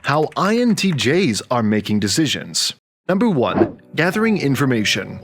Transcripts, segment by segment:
How INTJs are making decisions. Number 1. Gathering information.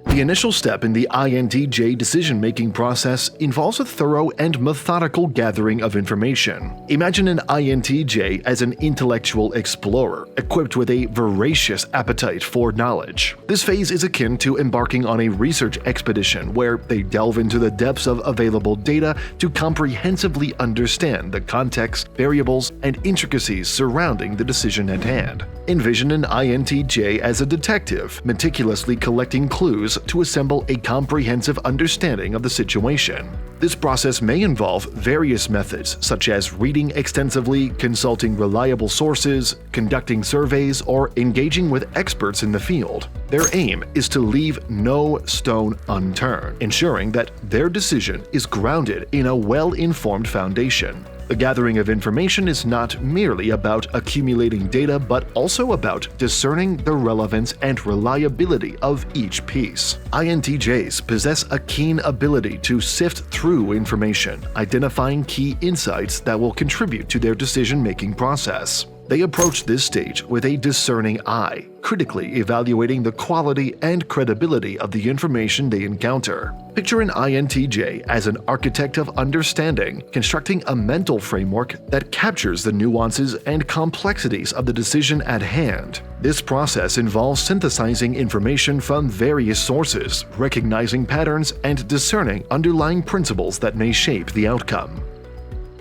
The initial step in the INTJ decision-making process involves a thorough and methodical gathering of information. Imagine an INTJ as an intellectual explorer, equipped with a voracious appetite for knowledge. This phase is akin to embarking on a research expedition where they delve into the depths of available data to comprehensively understand the context, variables, and intricacies surrounding the decision at hand. Envision an INTJ as a detective, meticulously collecting clues to assemble a comprehensive understanding of the situation. This process may involve various methods such as reading extensively, consulting reliable sources, conducting surveys, or engaging with experts in the field. Their aim is to leave no stone unturned, ensuring that their decision is grounded in a well-informed foundation. The gathering of information is not merely about accumulating data but also about discerning the relevance and reliability of each piece. INTJs possess a keen ability to sift through information, identifying key insights that will contribute to their decision-making process. They approach this stage with a discerning eye, critically evaluating the quality and credibility of the information they encounter. Picture an INTJ as an architect of understanding, constructing a mental framework that captures the nuances and complexities of the decision at hand. This process involves synthesizing information from various sources, recognizing patterns, and discerning underlying principles that may shape the outcome.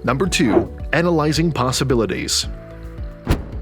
Number 2. Analyzing possibilities.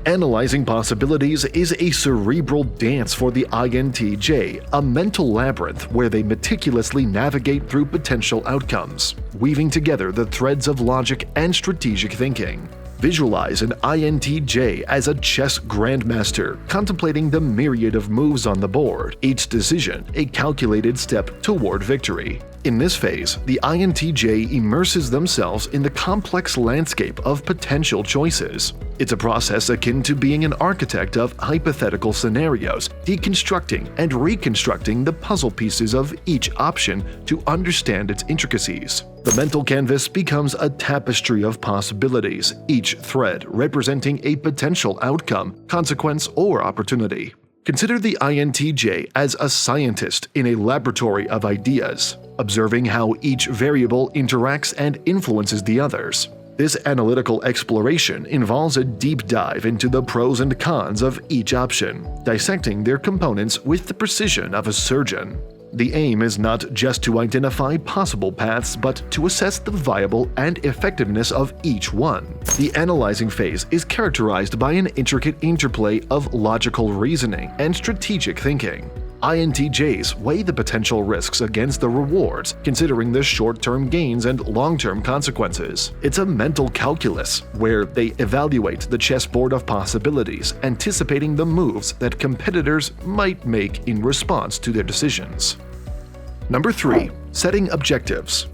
Analyzing possibilities is a cerebral dance for the INTJ, a mental labyrinth where they meticulously navigate through potential outcomes, weaving together the threads of logic and strategic thinking. Visualize an INTJ as a chess grandmaster, contemplating the myriad of moves on the board, each decision a calculated step toward victory. In this phase, the INTJ immerses themselves in the complex landscape of potential choices. It's a process akin to being an architect of hypothetical scenarios, deconstructing and reconstructing the puzzle pieces of each option to understand its intricacies. The mental canvas becomes a tapestry of possibilities, each thread representing a potential outcome, consequence, or opportunity. Consider the INTJ as a scientist in a laboratory of ideas, observing how each variable interacts and influences the others. This analytical exploration involves a deep dive into the pros and cons of each option, dissecting their components with the precision of a surgeon. The aim is not just to identify possible paths, but to assess the viable and effectiveness of each one. The analyzing phase is characterized by an intricate interplay of logical reasoning and strategic thinking. INTJs weigh the potential risks against the rewards, considering the short-term gains and long-term consequences. It's a mental calculus where they evaluate the chessboard of possibilities, anticipating the moves that competitors might make in response to their decisions. Number 3. Setting objectives.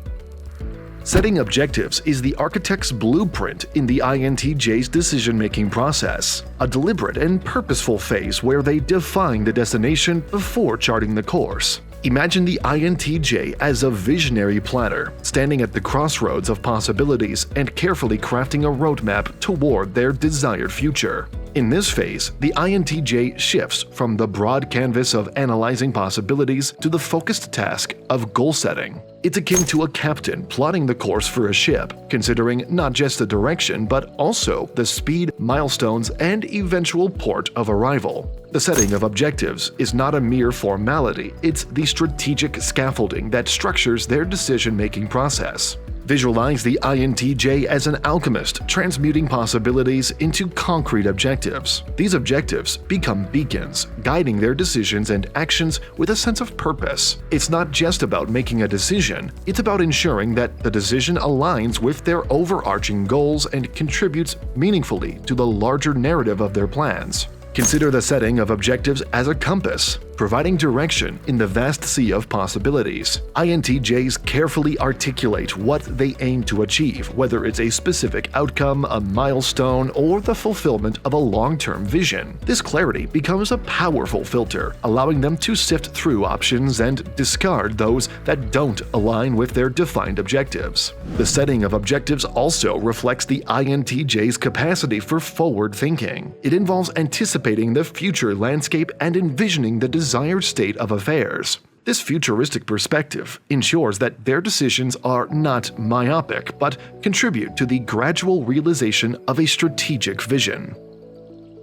Setting objectives is the architect's blueprint in the INTJ's decision-making process, a deliberate and purposeful phase where they define the destination before charting the course. Imagine the INTJ as a visionary planner, standing at the crossroads of possibilities and carefully crafting a roadmap toward their desired future. In this phase, the INTJ shifts from the broad canvas of analyzing possibilities to the focused task of goal setting. It's akin to a captain plotting the course for a ship, considering not just the direction but also the speed, milestones, and eventual port of arrival. The setting of objectives is not a mere formality, it's the strategic scaffolding that structures their decision-making process. Visualize the INTJ as an alchemist, transmuting possibilities into concrete objectives. These objectives become beacons, guiding their decisions and actions with a sense of purpose. It's not just about making a decision, it's about ensuring that the decision aligns with their overarching goals and contributes meaningfully to the larger narrative of their plans. Consider the setting of objectives as a compass, providing direction in the vast sea of possibilities. INTJs carefully articulate what they aim to achieve, whether it's a specific outcome, a milestone, or the fulfillment of a long-term vision. This clarity becomes a powerful filter, allowing them to sift through options and discard those that don't align with their defined objectives. The setting of objectives also reflects the INTJ's capacity for forward thinking. It involves anticipating the future landscape and envisioning the desired state of affairs. This futuristic perspective ensures that their decisions are not myopic but contribute to the gradual realization of a strategic vision.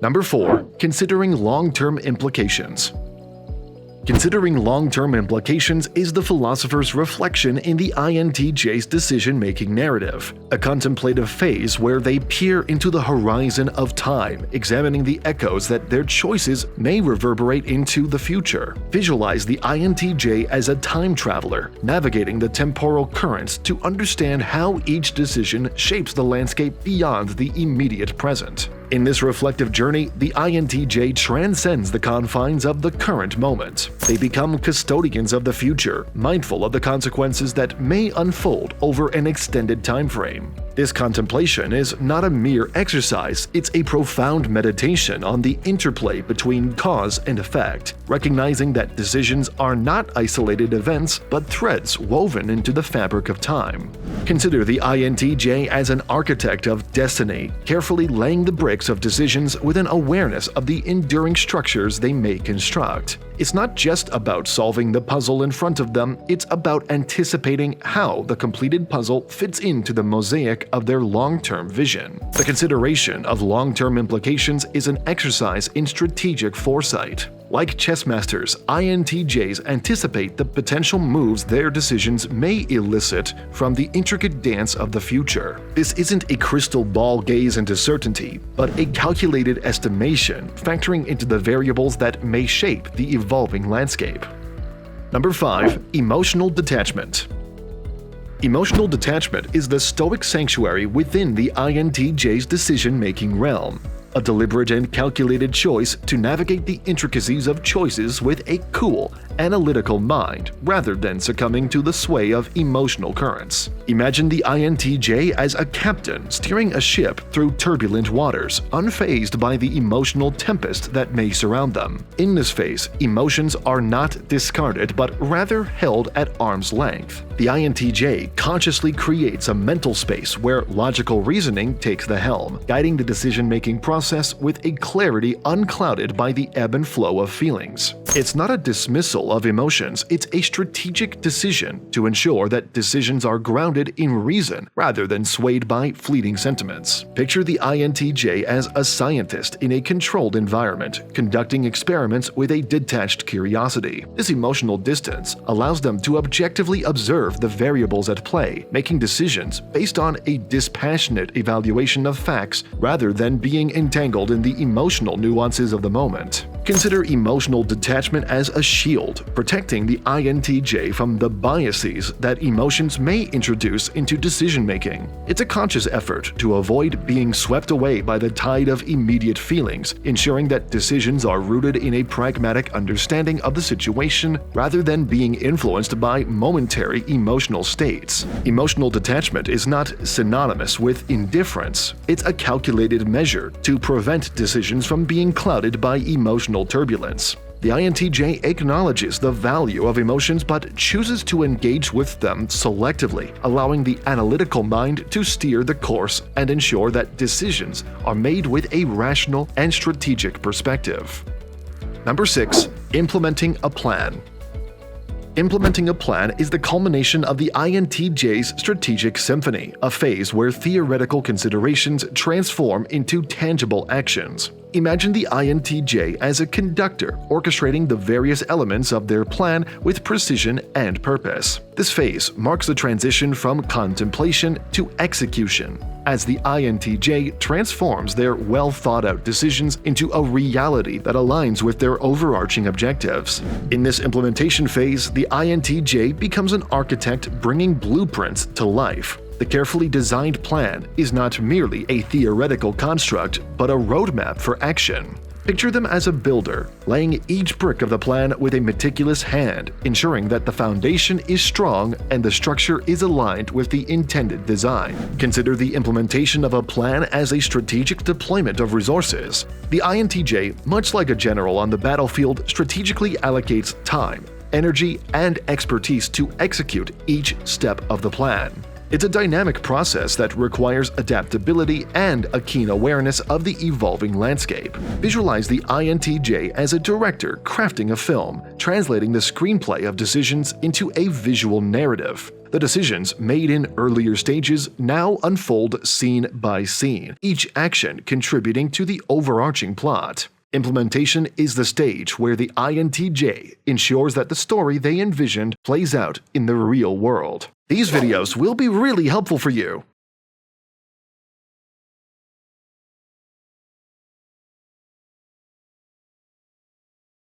Number 4. Considering long-term implications. Considering long-term implications is the philosopher's reflection in the INTJ's decision-making narrative, a contemplative phase where they peer into the horizon of time, examining the echoes that their choices may reverberate into the future. Visualize the INTJ as a time traveler, navigating the temporal currents to understand how each decision shapes the landscape beyond the immediate present. In this reflective journey, the INTJ transcends the confines of the current moment. They become custodians of the future, mindful of the consequences that may unfold over an extended time frame. This contemplation is not a mere exercise, it's a profound meditation on the interplay between cause and effect, recognizing that decisions are not isolated events but threads woven into the fabric of time. Consider the INTJ as an architect of destiny, carefully laying the bricks of decisions with an awareness of the enduring structures they may construct. It's not just about solving the puzzle in front of them, it's about anticipating how the completed puzzle fits into the mosaic of their long-term vision. The consideration of long-term implications is an exercise in strategic foresight. Like chess masters, INTJs anticipate the potential moves their decisions may elicit from the intricate dance of the future. This isn't a crystal ball gaze into certainty, but a calculated estimation factoring into the variables that may shape the evolving landscape. Number 5. Emotional detachment. Emotional detachment is the stoic sanctuary within the INTJ's decision-making realm. A deliberate and calculated choice to navigate the intricacies of choices with a cool, analytical mind rather than succumbing to the sway of emotional currents. Imagine the INTJ as a captain steering a ship through turbulent waters, unfazed by the emotional tempest that may surround them. In this phase, emotions are not discarded but rather held at arm's length. The INTJ consciously creates a mental space where logical reasoning takes the helm, guiding the decision-making process with a clarity unclouded by the ebb and flow of feelings. It's not a dismissal of emotions, it's a strategic decision to ensure that decisions are grounded in reason rather than swayed by fleeting sentiments. Picture the INTJ as a scientist in a controlled environment, conducting experiments with a detached curiosity. This emotional distance allows them to objectively observe the variables at play, making decisions based on a dispassionate evaluation of facts rather than being entangled in the emotional nuances of the moment. Consider emotional detachment as a shield, protecting the INTJ from the biases that emotions may introduce into decision-making. It's a conscious effort to avoid being swept away by the tide of immediate feelings, ensuring that decisions are rooted in a pragmatic understanding of the situation rather than being influenced by momentary emotional states. Emotional detachment is not synonymous with indifference. It's a calculated measure to prevent decisions from being clouded by emotional turbulence. The INTJ acknowledges the value of emotions but chooses to engage with them selectively, allowing the analytical mind to steer the course and ensure that decisions are made with a rational and strategic perspective. Number 6. Implementing a plan. Implementing a plan is the culmination of the INTJ's strategic symphony, a phase where theoretical considerations transform into tangible actions. Imagine the INTJ as a conductor, orchestrating the various elements of their plan with precision and purpose. This phase marks the transition from contemplation to execution, as the INTJ transforms their well-thought-out decisions into a reality that aligns with their overarching objectives. In this implementation phase, the INTJ becomes an architect bringing blueprints to life. The carefully designed plan is not merely a theoretical construct, but a roadmap for action. Picture them as a builder, laying each brick of the plan with a meticulous hand, ensuring that the foundation is strong and the structure is aligned with the intended design. Consider the implementation of a plan as a strategic deployment of resources. The INTJ, much like a general on the battlefield, strategically allocates time, energy, and expertise to execute each step of the plan. It's a dynamic process that requires adaptability and a keen awareness of the evolving landscape. Visualize the INTJ as a director crafting a film, translating the screenplay of decisions into a visual narrative. The decisions made in earlier stages now unfold scene by scene, each action contributing to the overarching plot. Implementation is the stage where the INTJ ensures that the story they envisioned plays out in the real world. These videos will be really helpful for you.